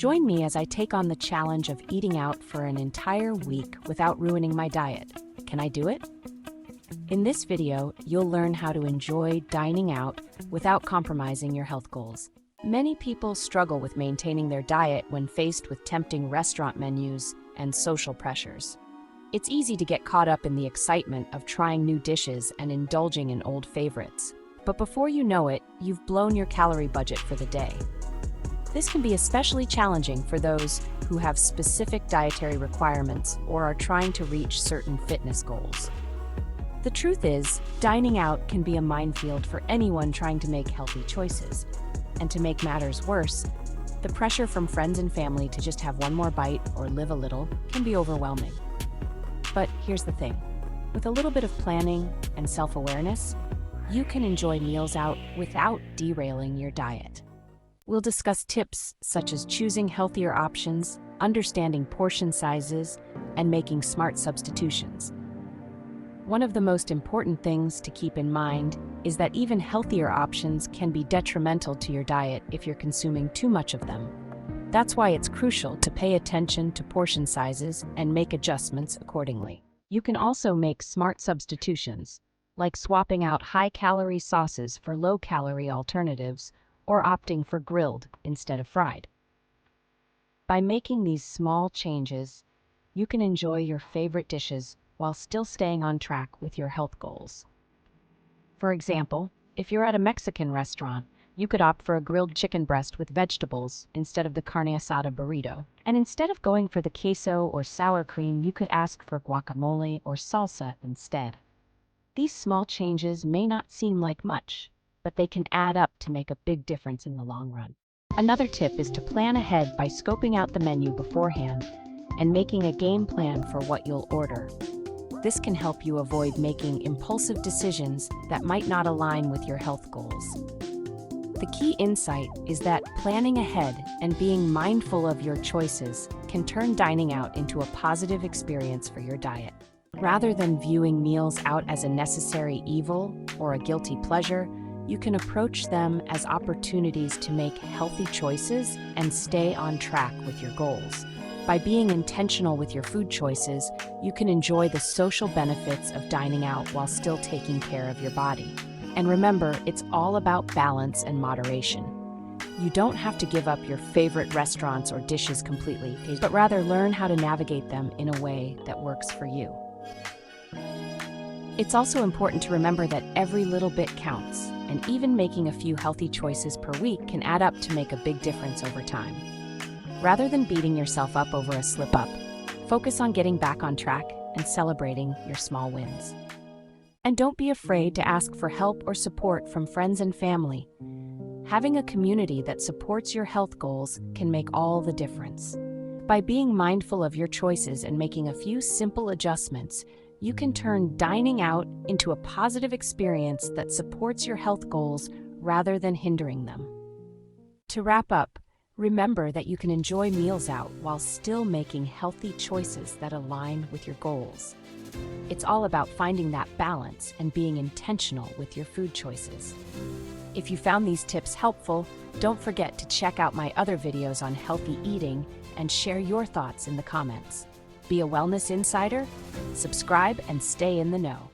Join me as I take on the challenge of eating out for an entire week without ruining my diet. Can I do it? In this video, you'll learn how to enjoy dining out without compromising your health goals. Many people struggle with maintaining their diet when faced with tempting restaurant menus and social pressures. It's easy to get caught up in the excitement of trying new dishes and indulging in old favorites. But before you know it, you've blown your calorie budget for the day. This can be especially challenging for those who have specific dietary requirements or are trying to reach certain fitness goals. The truth is, dining out can be a minefield for anyone trying to make healthy choices. And to make matters worse, the pressure from friends and family to just have one more bite or live a little can be overwhelming. But here's the thing. With a little bit of planning and self-awareness, you can enjoy meals out without derailing your diet. We'll discuss tips such as choosing healthier options, understanding portion sizes, and making smart substitutions. One of the most important things to keep in mind is that even healthier options can be detrimental to your diet if you're consuming too much of them. That's why it's crucial to pay attention to portion sizes and make adjustments accordingly. You can also make smart substitutions, like swapping out high-calorie sauces for low-calorie alternatives or opting for grilled instead of fried. By making these small changes, you can enjoy your favorite dishes while still staying on track with your health goals. For example, if you're at a Mexican restaurant, you could opt for a grilled chicken breast with vegetables instead of the carne asada burrito. And instead of going for the queso or sour cream, you could ask for guacamole or salsa instead. These small changes may not seem like much, but they can add up to make a big difference in the long run. Another tip is to plan ahead by scoping out the menu beforehand and making a game plan for what you'll order. This can help you avoid making impulsive decisions that might not align with your health goals. The key insight is that planning ahead and being mindful of your choices can turn dining out into a positive experience for your diet. Rather than viewing meals out as a necessary evil or a guilty pleasure, you can approach them as opportunities to make healthy choices and stay on track with your goals. By being intentional with your food choices, you can enjoy the social benefits of dining out while still taking care of your body. And remember, it's all about balance and moderation. You don't have to give up your favorite restaurants or dishes completely, but rather learn how to navigate them in a way that works for you. It's also important to remember that every little bit counts, and even making a few healthy choices per week can add up to make a big difference over time. Rather than beating yourself up over a slip-up, focus on getting back on track and celebrating your small wins. And don't be afraid to ask for help or support from friends and family. Having a community that supports your health goals can make all the difference. By being mindful of your choices and making a few simple adjustments, you can turn dining out into a positive experience that supports your health goals rather than hindering them. To wrap up, remember that you can enjoy meals out while still making healthy choices that align with your goals. It's all about finding that balance and being intentional with your food choices. If you found these tips helpful, don't forget to check out my other videos on healthy eating and share your thoughts in the comments. Be a wellness insider, subscribe, and stay in the know.